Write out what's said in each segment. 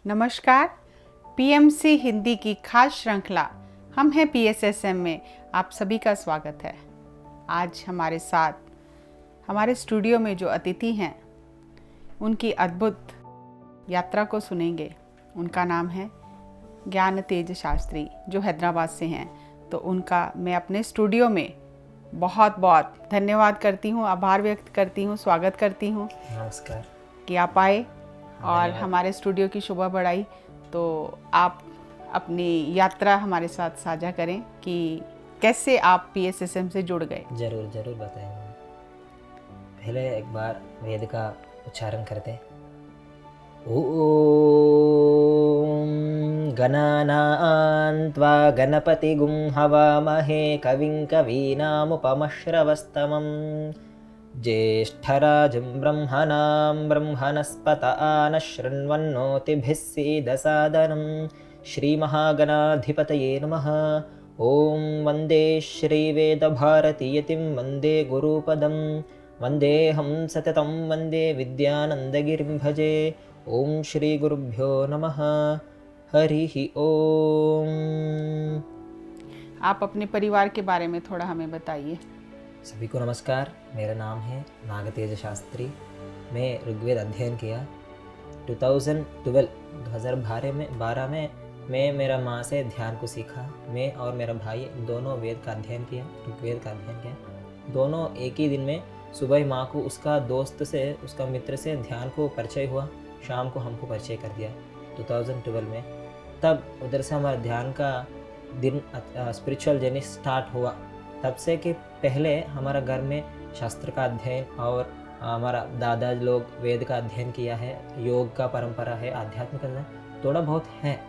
नमस्कार। पीएमसी हिंदी की खास श्रृंखला हम हैं पीएसएसएम में आप सभी का स्वागत है। आज हमारे साथ हमारे स्टूडियो में जो अतिथि हैं उनकी अद्भुत यात्रा को सुनेंगे। उनका नाम है ज्ञान तेज शास्त्री जो हैदराबाद से हैं। तो उनका मैं अपने स्टूडियो में बहुत बहुत धन्यवाद करती हूँ, आभार व्यक्त करती हूँ, स्वागत करती हूँ। नमस्कार कि आप आए और हमारे स्टूडियो की शोभा बढ़ाई। तो आप अपनी यात्रा हमारे साथ साझा करें कि कैसे आप पीएसएसएम से जुड़ गए। जरूर जरूर बताएंगे। पहले एक बार वेद का उच्चारण करते हैं। ओम गणानां त्वा गणपतिगुं हवामहे कविं कवीनामुपमश्रवस्तमं ज्येष्ठराजं ब्रह्मणां ब्रह्मणस्पत आनः शृण्वन्नोतिभिः सीदसादनं श्रीमहागणाधिपतये नमः। ॐ वन्दे श्रीवेदभारतीयतिं वन्दे गुरुपदं वन्देऽहं सततं वन्दे विद्यानन्दगिरिं भजे। ॐ श्रीगुरुभ्यो नमः। हरिः ओम। आप अपने परिवार के बारे में थोड़ा हमें बताइए। सभी को नमस्कार। मेरा नाम है नागतेज शास्त्री। मैं ऋग्वेद अध्ययन किया 2012 में मैं मेरा माँ से ध्यान को सीखा। मैं और मेरा भाई दोनों वेद का अध्ययन किया, ऋग्वेद का अध्ययन किया। दोनों एक ही दिन में सुबह माँ को उसका दोस्त से, उसका मित्र से ध्यान को परिचय हुआ, शाम को हमको परिचय कर दिया 2012 में। तब उधर से हमारा ध्यान का दिन स्पिरिचुअल जर्नी स्टार्ट हुआ। तब से कि पहले हमारा घर में शास्त्र का अध्ययन और हमारा दादा लोग वेद का अध्ययन किया है, योग का परंपरा है, आध्यात्मिक थोड़ा बहुत है।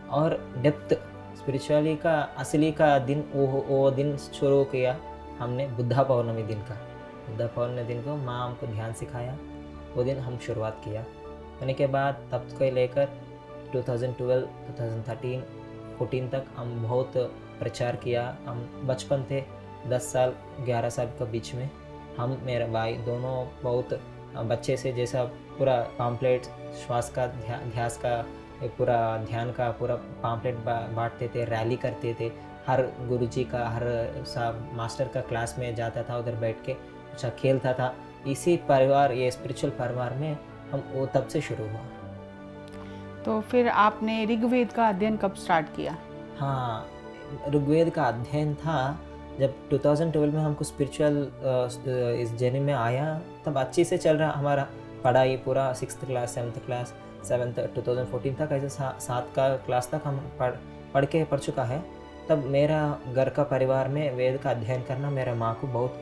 और डेप्थ स्पिरिचुअली का असली का दिन वो दिन शुरू किया हमने बुद्धा पौर्णमी दिन का। बुद्धा पौर्णमी दिन को माँ हमको ध्यान सिखाया, वो दिन हम शुरुआत किया। होने के बाद तब को लेकर 2012, 2013, 14 तक हम बहुत प्रचार किया। हम बचपन थे 10 साल 11 साल के बीच में हम मेरा भाई दोनों बहुत बच्चे से जैसा पूरा पॉम्पलेट श्वास का ध्यास का पूरा ध्यान का पूरा पॉम्पलेट बांटते थे, रैली करते थे। हर गुरुजी का हर मास्टर का क्लास में जाता था, उधर बैठ के अच्छा खेलता था। इसी परिवार, ये स्पिरिचुअल परिवार में हम वो तब से शुरू हुआ। तो फिर आपने ऋग्वेद का अध्ययन कब स्टार्ट किया? हाँ, ऋग्वेद का अध्ययन था जब 2012 में हमको स्पिरिचुअल इस जर्नी में आया। तब अच्छे से चल रहा हमारा पढ़ाई पूरा 6th class 7th class 7th 2014 तक ऐसे 7 का क्लास तक हम पढ़ चुका है। तब मेरा घर का परिवार में वेद का अध्ययन करना मेरा माँ को बहुत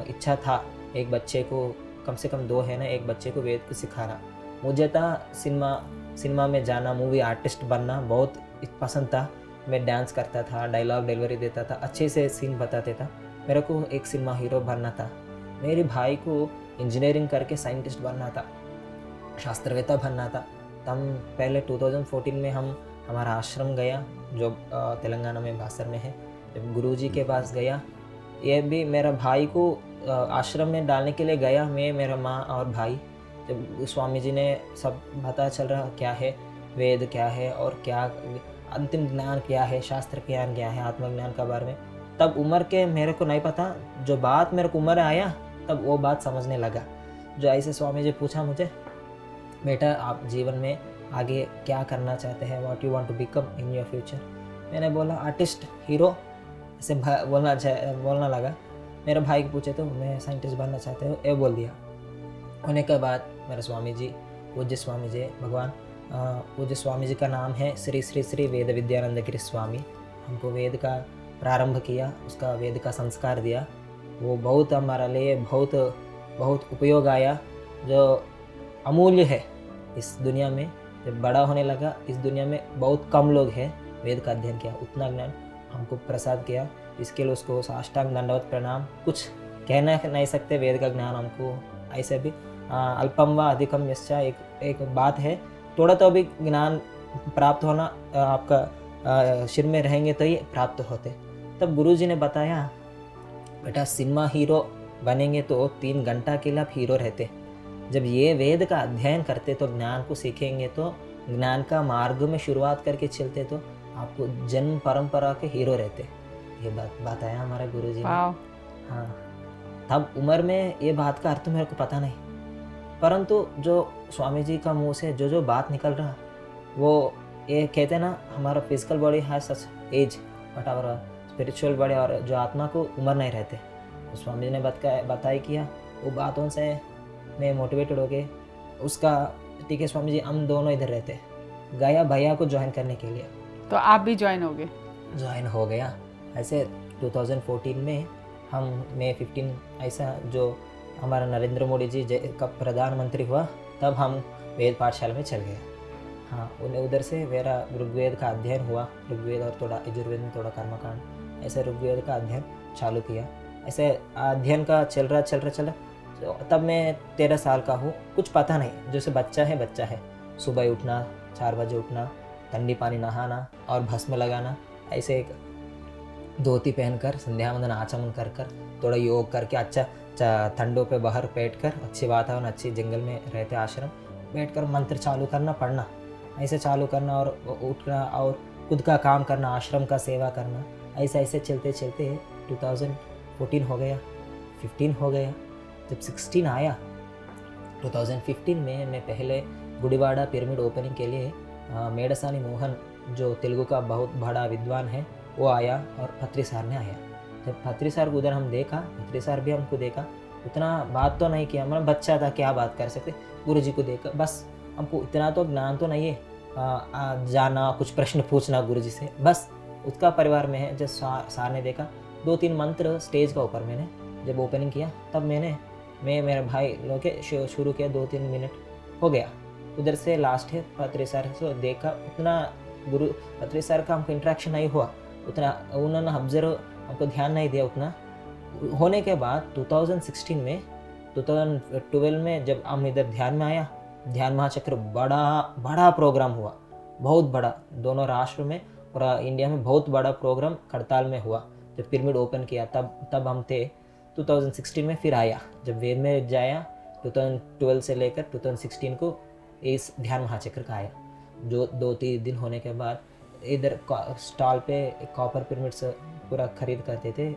इच्छा था। एक बच्चे को, कम से कम 2 है ना, एक बच्चे को वेद को सिखाना। मुझे था सिनेमा में जाना, मूवी आर्टिस्ट बनना बहुत पसंद था। मैं डांस करता था, डायलॉग डिलीवरी देता था, अच्छे से सीन बताते था। मेरे को एक सिनेमा हीरो बनना था। मेरे भाई को इंजीनियरिंग करके साइंटिस्ट बनना था, शास्त्रवेत्ता बनना था। तब पहले 2014 में हम हमारा आश्रम गया जो तेलंगाना में बासर में है। जब गुरुजी के पास गया, ये भी मेरा भाई को आश्रम में डालने के लिए गया, मैं, मेरा माँ और भाई। जब स्वामी जी ने सब पता चल रहा क्या है वेद, क्या है और क्या अंतिम ज्ञान क्या है, शास्त्र ज्ञान क्या है, आत्मज्ञान के बारे में। तब उम्र के मेरे को नहीं पता, जो बात मेरे को उम्र आया तब वो बात समझने लगा। जो ऐसे स्वामी जी पूछा मुझे, बेटा आप जीवन में आगे क्या करना चाहते हैं, what you want to become in your future. मैंने बोला आर्टिस्ट, हीरो, ऐसे बोलना लगा। मेरे भाई को पूछे तो मैं साइंटिस्ट बनना चाहते हो, ये बोल दिया। होने के बाद मेरे स्वामी जी, पूज्य स्वामी जी, भगवान पूज्य स्वामी जी का नाम है श्री श्री श्री वेद विद्यानंद गिरी स्वामी। हमको वेद का प्रारंभ किया, उसका वेद का संस्कार दिया। वो बहुत हमारे लिए बहुत बहुत उपयोग आया, जो अमूल्य है इस दुनिया में। जब बड़ा होने लगा, इस दुनिया में बहुत कम लोग हैं वेद का अध्ययन किया, उतना ज्ञान हमको प्रसाद किया। इसके लिए उसको साष्टांग दंडवत प्रणाम। कुछ कहना नहीं सकते, वेद का ज्ञान हमको ऐसे भी अल्पम व अधिकम यस्या एक बात है। थोड़ा तो अभी ज्ञान प्राप्त होना आपका सिर में रहेंगे तो ही प्राप्त होते। तब गुरुजी ने बताया, बेटा सिनेमा हीरो बनेंगे तो 3 घंटा के लिए आप हीरो रहते। जब ये वेद का अध्ययन करते तो ज्ञान को सीखेंगे तो ज्ञान का मार्ग में शुरुआत करके चलते तो आपको जन्म परंपरा के हीरो रहते। ये बात बताया हमारे गुरुजी ने। वाह। हाँ, तब उम्र में ये बात का अर्थ मेरे को पता नहीं, परंतु जो स्वामी जी का मुंह से जो जो बात निकल रहा, वो ये कहते ना, हमारा physical body has such as but our spiritual body, और जो आत्मा को उम्र नहीं रहते। तो स्वामी जी ने बताई किया, वो बातों से मैं मोटिवेटेड हो गए। उसका ठीक है स्वामी जी, हम दोनों इधर रहते, गया भैया को ज्वाइन करने के लिए। तो आप भी ज्वाइन हो गए? ज्वाइन हो गया। ऐसे 2014 में हम मई 15 ऐसा जो हमारा नरेंद्र मोदी जी कब प्रधानमंत्री हुआ, तब हम वेद पाठशाला में चल गए। हाँ, उन्हें उधर से मेरा ऋग्वेद का अध्ययन हुआ, ऋग्वेद और थोड़ा यजुर्वेद में थोड़ा कर्मकांड, ऐसे ऋग्वेद का अध्ययन चालू किया। ऐसे अध्ययन का चल रहा तो तब मैं 13 साल का हूँ। कुछ पता नहीं, जैसे बच्चा है, सुबह उठना, 4 बजे उठना, ठंडी पानी नहाना और भस्म लगाना, ऐसे एक धोती पहनकर संध्या वंदन आचमन कर थोड़ा योग करके, अच्छा ठंडों पे बाहर बैठकर, अच्छे वातावरण, अच्छी जंगल में रहते आश्रम, बैठकर मंत्र चालू करना, पढ़ना, ऐसे चालू करना और उठना और खुद का काम करना, आश्रम का सेवा करना। ऐसे चलते 2014 हो गया, 15 हो गया। जब 16 आया 2015 में, मैं पहले गुड़ीवाड़ा पिरामिड ओपनिंग के लिए मेडसानी मोहन जो तेलुगु का बहुत बड़ा विद्वान है वो आया, और फत्री सार ने आया। जब फत्री सार को उधर हम देखा, फत्री सार भी हमको देखा, उतना बात तो नहीं किया, मतलब बच्चा था, क्या बात कर सकते। गुरु जी को देखा, बस हमको इतना तो ज्ञान तो नहीं है, जाना कुछ प्रश्न पूछना गुरु जी से, बस उसका परिवार में है। जब सार ने देखा, 2-3 मंत्र स्टेज का ऊपर मैंने जब ओपनिंग किया, तब मैं मेरे भाई लोग के शुरू किया, 2-3 मिनट हो गया। उधर से लास्ट है फत्री सर से देखा, उतना गुरु फत्री सर का हमको इंट्रैक्शन नहीं हुआ, उतना उन्होंने ऑब्जर्व हमको ध्यान नहीं दिया उतना। होने के बाद 2012 में जब हम इधर ध्यान में आया, ध्यान महाचक्र बड़ा प्रोग्राम हुआ, बहुत बड़ा, दोनों राष्ट्र में, पूरा इंडिया में बहुत बड़ा प्रोग्राम करताल में हुआ। जब पिरामिड ओपन किया तब हम थे। 2016 में फिर आया, जब वेद में जाया, 2012 से लेकर 2016 को इस ध्यान महाचक्र का आया। जो 2-3 दिन होने के बाद इधर स्टॉल पे कॉपर पिरामिड्स पूरा खरीद करते थे,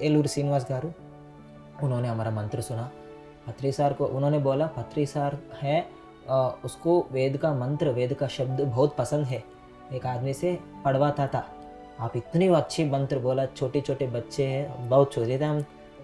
एलूर श्रीनिवास गारू, उन्होंने हमारा मंत्र सुना। फत्री सार को उन्होंने बोला, फत्री सार है, उसको वेद का मंत्र, वेद का शब्द बहुत पसंद है। एक आदमी से पढ़वाता था, आप इतनी अच्छी मंत्र बोला, छोटे बच्चे हैं, बहुत छोटे थे हम,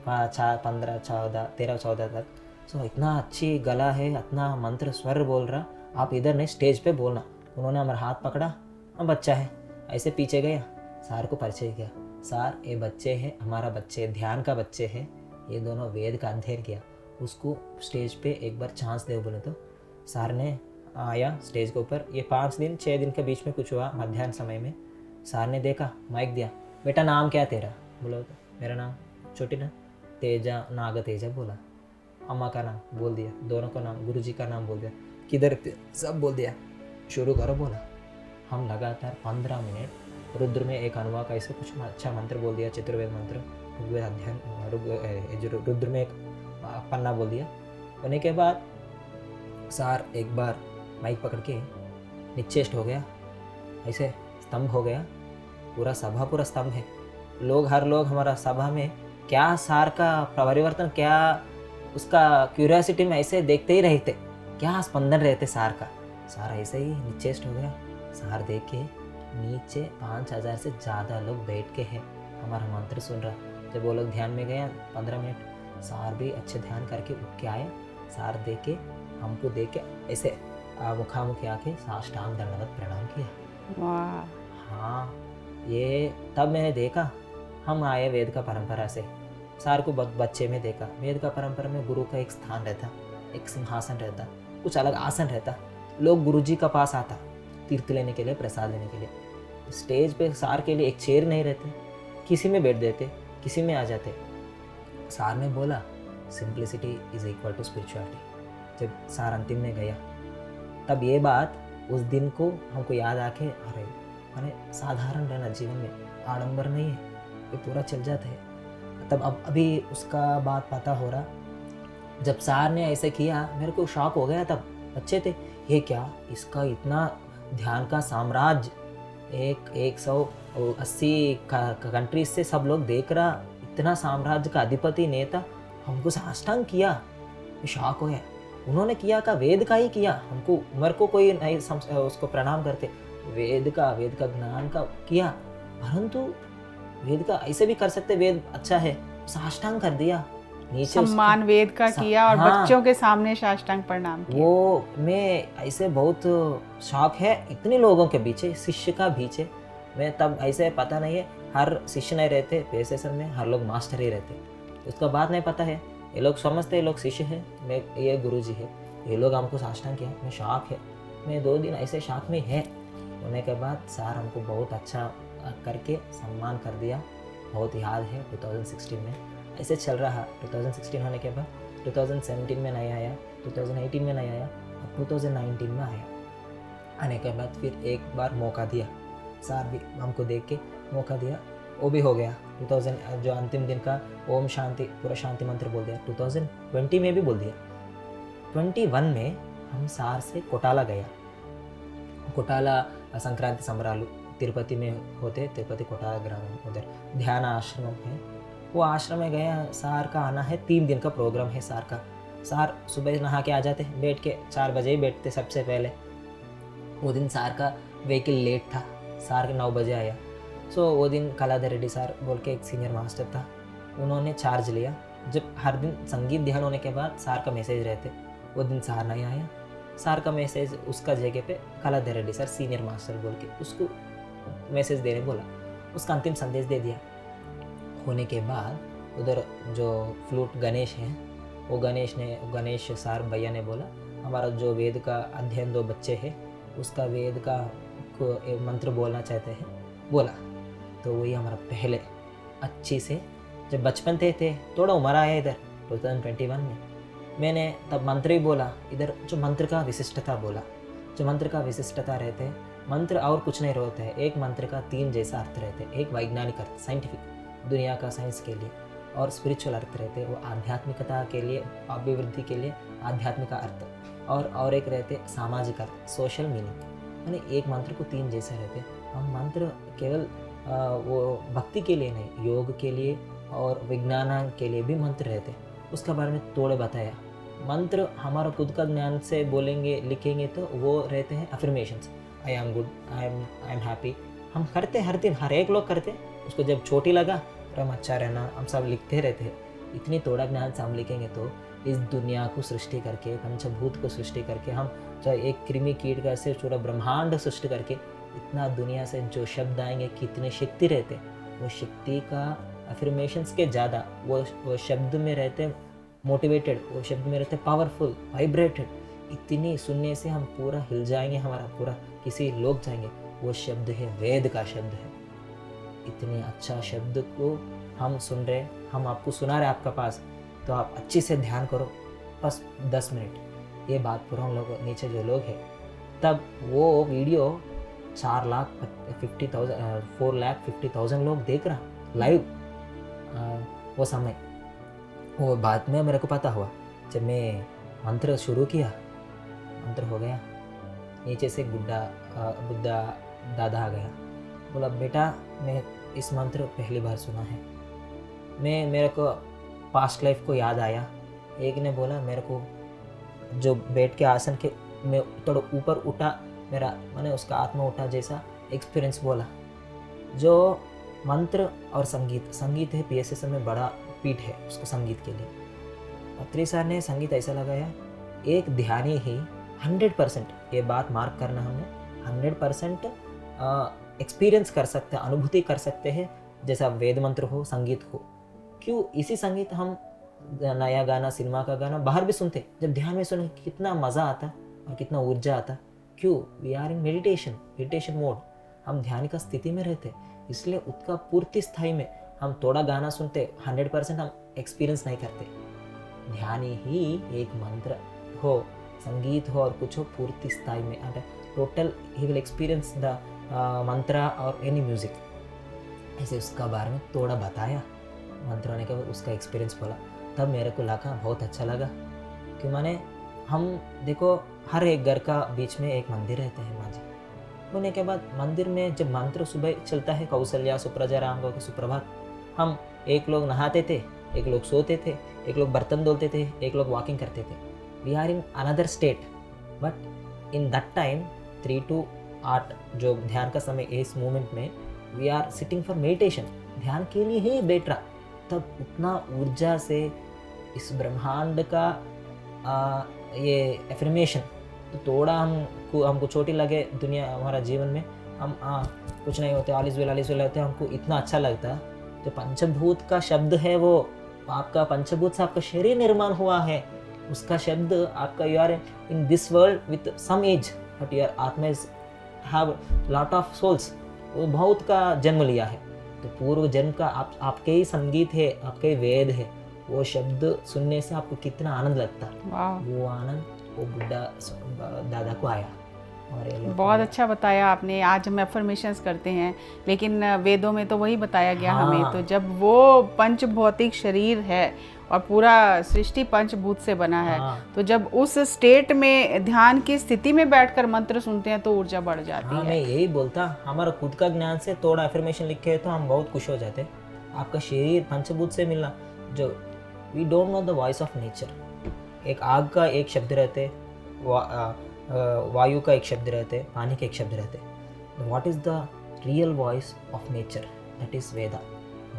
15, 14, 13, 14 तक, सो इतना अच्छी गला है, इतना मंत्र स्वर बोल रहा, आप इधर नहीं स्टेज पे बोलना। उन्होंने हमारा हाथ पकड़ा, हम बच्चा है, ऐसे पीछे गया, सार को परिचय किया, सार ये बच्चे हैं, हमारा बच्चे ध्यान का बच्चे हैं, ये दोनों वेद का अध्ययन किया, उसको स्टेज पे एक बार चांस दे बोले। तो सार ने आया स्टेज के ऊपर, ये 5-6 दिन के बीच में कुछ हुआ, मध्याह्न समय में। सार ने देखा, माइक दिया, बेटा नाम क्या तेरा? बोला तो मेरा नाम छोटी ना तेजा, नाग तेजा बोला। अम्मा का नाम बोल दिया, दोनों का नाम, गुरुजी का नाम बोल दिया, किधर सब बोल दिया, शुरू करो बोला। हम लगातार 15 मिनट रुद्र में एक अनुवाक ऐसे कुछ अच्छा मंत्र बोल दिया, चतुर्वेद मंत्र, ऋग्वेद अध्ययन, रुद्र में एक पन्ना बोल दिया। होने के बाद सार एक बार माइक पकड़ के निश्चेष्ट हो गया, ऐसे स्तंभ हो गया, पूरा सभा पूरा स्तंभ है। हर लोग हमारा सभा में क्या सार का परिवर्तन, क्या उसका क्यूरियोसिटी में ऐसे देखते ही रहते, क्या स्पंदन रहते सार का। सार ऐसे ही निश्चेष्ट हो गया। सार देख के नीचे 5000 से ज़्यादा लोग बैठ के हैं, हमारा मंत्र सुन रहा। जब वो लोग ध्यान में गया 15 मिनट, सार भी अच्छे ध्यान करके उठ के आए। सार देख के हमको देख के ऐसे मुखामुखी आके साष्टांग दंडवत प्रणाम किया। वाह। हाँ, ये तब मैंने देखा, हम आए वेद का परंपरा से, सार को बच्चे में देखा। वेद का परंपरा में गुरु का एक स्थान रहता, एक सिंहासन रहता, कुछ अलग आसन रहता, लोग गुरुजी का पास आता तीर्थ लेने के लिए, प्रसाद लेने के लिए। स्टेज पे सार के लिए एक चेयर नहीं रहते, किसी में बैठ देते, किसी में आ जाते। सार ने बोला, simplicity is equal to spirituality. जब सार अंतिम में गया, तब ये बात उस दिन को हमको याद आके, अरे मैंने साधारण रहना जीवन में, आडंबर नहीं है, ये पूरा चल जाता है। तब अब अभी उसका बात पता हो रहा। जब सार ने ऐसे किया, मेरे को शॉक हो गया। तब अच्छे थे। ये क्या, इसका इतना ध्यान का साम्राज्य, 180 कंट्रीज से सब लोग देख रहा, इतना साम्राज्य का अधिपति नेता हमको साष्टांग किया। शॉक हो गया। उन्होंने किया का वेद का ही किया, हमको उम्र को कोई नहीं उसको प्रणाम करते, वेद का ज्ञान का किया। परंतु वेद का ऐसे भी कर सकते, वेद अच्छा है, साष्टांग कर दिया नीचे सम्मान वेद का किया और हाँ, बच्चों के सामने साष्टांग प्रणाम किया। वो मैं ऐसे बहुत शौक है इतने लोगों के पीछे, शिष्य का पीछे। मैं तब ऐसे पता नहीं है, हर शिष्य नहीं रहते PSSM में, हर लोग मास्टर ही रहते। उसका बात नहीं पता है, ये लोग समझते ये लोग शिष्य है, मैं ये गुरुजी है, ये लोग हमको साष्टांग किया। मैं शौक है, मैं 2 दिन ऐसे शौक में है। होने के बाद सर हमको बहुत अच्छा करके सम्मान कर दिया, बहुत याद है। 2016 में ऐसे चल रहा। 2016 होने के बाद 2017 में नहीं आया, 2018 में नहीं आया, अब 2019 में आया। आने के बाद फिर एक बार मौका दिया, सर भी हमको देख के मौका दिया, वो भी हो गया। 2000 जो अंतिम दिन का ओम शांति पूरा शांति मंत्र बोल दिया, 2020 में भी बोल दिया। 21 में हम सार से कोटाला गया। कोटाला संक्रांति संबरालू तिरुपति में होते, तिरुपति कोटाला ग्राम, उधर ध्यान आश्रम है, वो आश्रम में गया। सार का आना है, 3 दिन का प्रोग्राम है सार का। सार सुबह नहा के आ जाते, बैठ के 4 बजे ही बैठते सबसे पहले। वो दिन सार का व्हीकल लेट था, सार के 9 बजे आया। सो वो दिन कलाधर रेड्डी सर बोल के एक सीनियर मास्टर था, उन्होंने चार्ज लिया। जब हर दिन संगीत ध्यान होने के बाद सार का मैसेज रहते, वो दिन सार नहीं आया। सार का मैसेज उसका जगह पे Kaladhar Reddy sir senior master बोल के उसको मैसेज देने बोला, उसका अंतिम संदेश दे दिया। होने के बाद उधर जो फ्लूट गणेश है, वो गणेश सर भैया ने बोला, हमारा जो वेद का अध्ययन 2 बच्चे हैं, उसका वेद का एक मंत्र बोलना चाहते हैं, बोला। तो वही हमारा पहले अच्छी से, जब बचपन थे थोड़ा उम्र आया इधर 2021 में, मैंने तब मंत्र ही बोला। इधर जो मंत्र का विशिष्टता बोला, जो मंत्र का विशिष्टता रहते हैं, मंत्र और कुछ नहीं रहता है, एक मंत्र का 3 जैसा अर्थ रहते हैं। एक वैज्ञानिक अर्थ, साइंटिफिक दुनिया का साइंस के लिए, और स्पिरिचुअल अर्थ रहते हैं, वो आध्यात्मिकता के लिए, अभिवृद्धि के लिए आध्यात्मिक अर्थ, और एक रहते सामाजिक अर्थ, सोशल मीनिंग। यानी एक मंत्र को 3 जैसे रहते हैं। हम मंत्र केवल वो भक्ति के लिए नहीं, योग के लिए और विज्ञान के लिए भी मंत्र रहते हैं। उसका बारे में थोड़ा बताया। मंत्र हमारा खुद का ज्ञान से बोलेंगे लिखेंगे तो वो रहते हैं affirmations, I am good, I am happy. हम करते हर दिन, हर एक लोग करते। उसको जब छोटी लगा, हम अच्छा रहना, हम सब लिखते रहते हैं। इतनी थोड़ा ज्ञान से हम लिखेंगे तो इस दुनिया को सृष्टि करके, पंचभूत को सृष्टि करके, हम चाहे एक कृमि कीट का से पूरा ब्रह्मांड सृष्टि करके, इतना दुनिया से जो शब्द आएंगे, कितने शक्ति रहते, वो शक्ति का अफर्मेशंस के ज़्यादा वो शब्द में रहते मोटिवेटेड, वो शब्द में रहते पावरफुल, वाइब्रेटेड। इतनी सुनने से हम पूरा हिल जाएंगे, हमारा पूरा किसी लोग जाएंगे। वो शब्द है, वेद का शब्द है। इतने अच्छा शब्द को हम सुन रहे, हम आपको सुना रहे आपका पास, तो आप अच्छे से ध्यान करो, बस 10 मिनट। ये बात पूरा हम लोग नीचे जो लोग हैं, तब वो वीडियो 4,50,000 लोग देख रहा लाइव। वो समय, वो बाद में मेरे को पता हुआ, जब मैं मंत्र शुरू किया, मंत्र हो गया, नीचे से बुद्धा दादा आ गया, बोला बेटा मैं इस मंत्र पहली बार सुना है। मेरे को पास्ट लाइफ को याद आया। एक ने बोला मेरे को, जो बैठ के आसन के मैं थोड़ा ऊपर उठा, मेरा मैंने उसका आत्मा उठा जैसा एक्सपीरियंस बोला। जो मंत्र और संगीत है, PSSM में बड़ा पीठ है उसको संगीत के लिए। अत्री सर ने संगीत ऐसा लगाया, एक ध्यानी ही 100%, ये बात मार्क करना, हमने 100% एक्सपीरियंस कर सकते हैं, अनुभूति कर सकते हैं, जैसा वेद मंत्र हो, संगीत हो। क्यों? इसी संगीत हम नया गाना, सिनेमा का गाना बाहर भी सुनते, जब ध्यान में सुने कितना मज़ा आता और कितना ऊर्जा आता। क्यों? We are in meditation mode, हम ध्यान का स्थिति में रहते, इसलिए उसका पूर्ति स्थाई में हम थोड़ा गाना सुनते, 100% हम एक्सपीरियंस नहीं करते। ध्यान ही एक मंत्र हो, संगीत हो और कुछ हो, पूर्ति स्थाई में total he will experience the मंत्र और एनी म्यूजिक। ऐसे उसका बारे में थोड़ा बताया, मंत्र होने के बाद उसका एक्सपीरियंस बोला। तब मेरे को लगा बहुत अच्छा लगा कि माने हम देखो हर एक घर का बीच में एक मंदिर रहते हैं माँ जी। होने के बाद मंदिर में जब मंत्र सुबह चलता है, कौशल्या सुप्रजा राम गौ के सुप्रभात, हम एक लोग नहाते थे, एक लोग सोते थे, एक लोग बर्तन धोते थे, एक लोग वॉकिंग करते थे। We are in another state, but in that time 3 to 8 जो ध्यान का समय है, इस मोमेंट में we are sitting for meditation, ध्यान के लिए ही बैठ रहा। तब उतना ऊर्जा से इस ब्रह्मांड का ये एफर्मेशन तो थोड़ा हमको चोटी लगे दुनिया हमारा जीवन में, हम कुछ नहीं होते, ऑल इज वेल होते, हमको इतना अच्छा लगता। जो पंचभूत का शब्द है, वो आपका पंचभूत से आपका शरीर निर्माण हुआ है, उसका शब्द आपका you are in this world with some age, but your आत्मा is have lot of souls, वो बहुत का जन्म लिया है। तो पूर्व जन्म का आपके ही संगीत है, आपके ही वेद है, वो शब्द सुनने से आपको कितना आनंद लगता है। वो आनंद वो बुढ़ा दादा को आया। और ये बहुत अच्छा बताया आपने। आज हम एफर्मेशंस करते हैं, लेकिन वेदों में तो वही बताया गया हमें। तो जब वो पंच भौतिक शरीर है और पूरा सृष्टि पंचभूत से बना है, तो जब उस स्टेट में ध्यान की स्थिति में बैठकर मंत्र सुनते हैं तो ऊर्जा बढ़ जाती है। मैं यही बोलता, हमारा खुद का ज्ञान से थोड़ा एफर्मेशन लिखे तो हम बहुत खुश हो जाते। आपका शरीर पंचभूत से मिलना, जो we don't know the voice of nature. एक आग का एक शब्द रहते, वायु का एक शब्द रहते, पानी के एक शब्द रहते। What is the real voice of nature? That is Veda.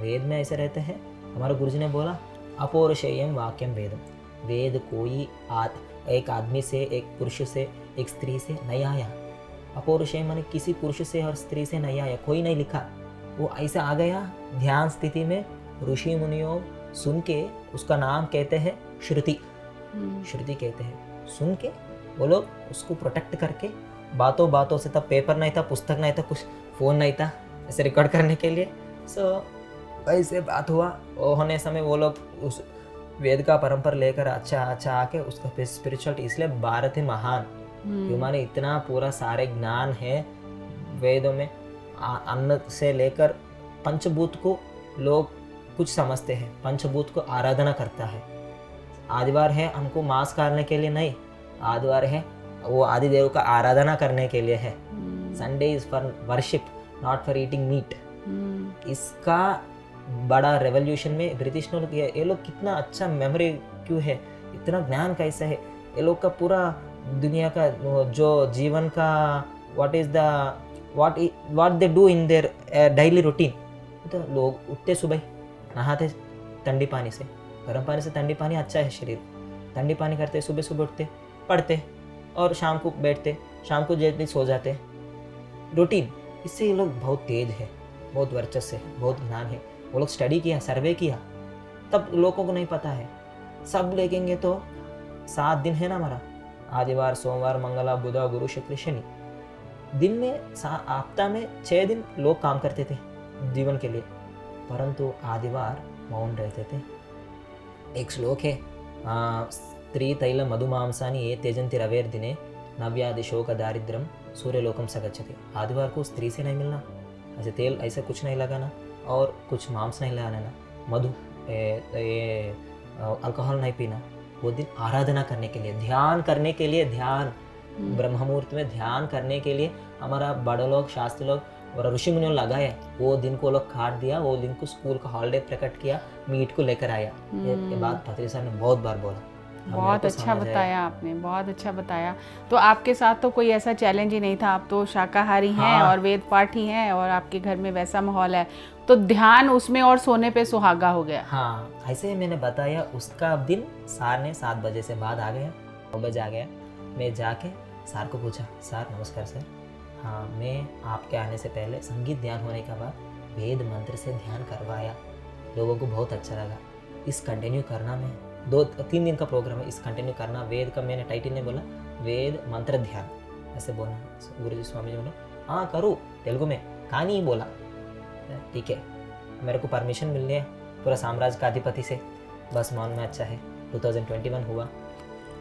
Veda में ऐसे रहते हैं। हमारे गुरुजी ने बोला अपौरुषेयम वाक्यम वेदम। वेद कोई एक आदमी से, एक पुरुष से, एक स्त्री से नहीं आया। अपौरुषेयम माने किसी पुरुष से और स्त्री से नहीं आया, कोई नहीं लिखा, वो ऐसे आ गया ध्यान स्थिति में। ऋषि मुनियों सुन के उसका नाम कहते हैं श्रुति। श्रुति कहते हैं, सुन के वो लोग उसको प्रोटेक्ट करके बातों बातों से, तब पेपर नहीं था, पुस्तक नहीं था, कुछ फ़ोन नहीं था ऐसे रिकॉर्ड करने के लिए। ऐसे बात हुआ और होने समय वो लोग उस वेद का परंपरा लेकर अच्छा आके उसका स्पिरिचुअलिटी, इसलिए भारत है महान। हमारे इतना पूरा सारे ज्ञान है वेदों में। अन्न से लेकर पंचभूत को लोग कुछ समझते हैं, पंचभूत को आराधना करता है। आदिवार है हमको मांस खाने के लिए नहीं, आदिवार है वो आदिदेव का आराधना करने के लिए है। Sunday is for worship, not for eating meat. इसका बड़ा रेवोल्यूशन में ब्रिटिश ने किया। ये लोग कितना अच्छा मेमोरी क्यों है, इतना ज्ञान कैसा है ये लोग का, पूरा दुनिया का जो जीवन का what they do in their daily routine. तो लोग उठते सुबह, नहाते ठंडी पानी से, गर्म पानी से ठंडी पानी अच्छा है शरीर, ठंडी पानी करते, सुबह सुबह उठते, पढ़ते और शाम को बैठते, शाम को जल्दी सो जाते। रूटीन, इससे ये लोग बहुत तेज है, बहुत वर्चस्व है, बहुत ज्ञान है। वो लोग स्टडी किया, सर्वे किया, तब लोगों को नहीं पता है। सब लेंगे तो 7 दिन है ना हमारा, आदिवार सोमवार मंगला बुध गुरु शुक्र शनि। दिन में हफ्ता में 6 दिन लोग काम करते थे जीवन के लिए, परंतु आदिवार मौन रहते थे। एक श्लोक है, स्त्री तैल मधुमांसानि ये तेजंती रवेर दिने नव्यादि शोक दारिद्रम सूर्यलोकम सगच्छति। आदिवार को स्त्री से नहीं मिलना, ऐसे तेल ऐसे कुछ नहीं लगाना और कुछ मांस नहीं लगाना, मधु ये अल्कोहल नहीं पीना। वो दिन आराधना करने के लिए, ध्यान करने के लिए, ध्यान ब्रह्म मुहूर्त में ध्यान करने के लिए हमारा बड़े लोग, शास्त्री लोग और ऋषि मुनियों लगाया। वो दिन को लोग काट दिया, वो दिन को स्कूल का हॉलीडे प्रकट किया, मीट को लेकर आया। ये बात पत्री साहब ने बहुत बार बोला। बहुत अच्छा बताया आपने, बहुत अच्छा बताया। तो आपके साथ तो कोई ऐसा चैलेंज ही नहीं था, आप तो शाकाहारी हैं और वेद पाठी हैं और आपके घर में वैसा माहौल है, तो ध्यान उसमें और सोने पे सुहागा हो गया। हाँ, ऐसे ही मैंने बताया। उसका दिन सार ने 7 बजे से बाद आ गया, 9 बजे आ गया। मैं जाके सार को पूछा, सर नमस्कार सर, हाँ मैं आपके आने से पहले संगीत ध्यान होने के बाद वेद मंत्र से ध्यान करवाया, लोगों को बहुत अच्छा लगा, इस कंटिन्यू करना। मैं 2-3 दिन का प्रोग्राम है, इस कंटिन्यू करना। वेद का मैंने टाइटल ने बोला वेद मंत्र ध्यान, ऐसे बोला। गुरु जी स्वामी जी बोला हाँ करो, तेलुगु में कहानी ही बोला। ठीक है, मेरे को परमिशन मिलनी है पूरा साम्राज्य का अधिपति से, बस मन में अच्छा है। 2021 हुआ,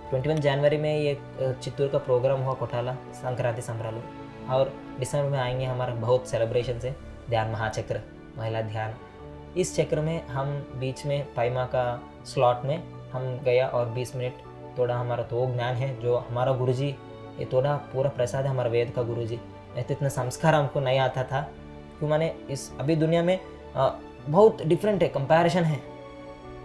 21 जनवरी में ये चित्तूर का प्रोग्राम हुआ, कोटाला संक्रांति संभ्रालू। और दिसंबर में आएंगे हमारा बहुत सेलिब्रेशन से ध्यान महाचक्र, महिला ध्यान। इस चक्र में हम बीच में पाइमा का स्लॉट में हम गया और 20 मिनट थोड़ा हमारा तो ज्ञान है जो हमारा गुरुजी, ये थोड़ा पूरा प्रसाद है हमारा वेद का गुरुजी। नहीं तो इतना संस्कार हमको नहीं आता था, क्यों माने इस अभी दुनिया में बहुत डिफरेंट है, कंपैरिजन है,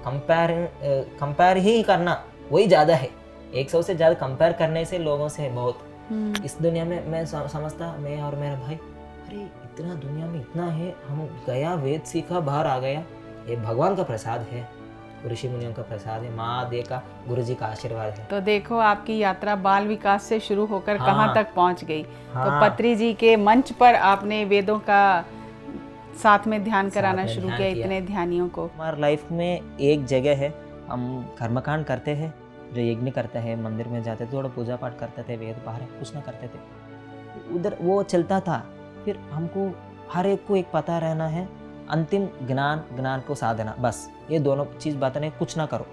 कंपेयर ही करना वही ज़्यादा है, 100 से ज़्यादा कंपेयर करने से लोगों से है बहुत। इस दुनिया में मैं समझता, मैं और मेरा भाई, अरे इतना दुनिया में इतना है, हम गया वेद सीखा बाहर आ गया, ये भगवान का प्रसाद है, ऋषि मुनियों का प्रसाद है, माँ दे का गुरु जी का आशीर्वाद है। तो देखो आपकी यात्रा बाल विकास से शुरू होकर हाँ, कहाँ तक पहुँच गई। हाँ, तो पत्री जी के मंच पर आपने वेदों का साथ में ध्यान कराना में शुरू ध्यान किया किया। इतने ध्यानियों को। हमारे लाइफ में एक जगह है, हम कर्मकांड करते हैं, जो यज्ञ करते हैं, मंदिर में जाते थे, थोड़ा पूजा पाठ करते थे, वेद बाहर कुछ ना करते थे, उधर वो चलता था। फिर हमको हर एक को एक पता रहना है, अंतिम ज्ञान को साधना, बस ये दोनों चीज़ बताने, कुछ ना करो,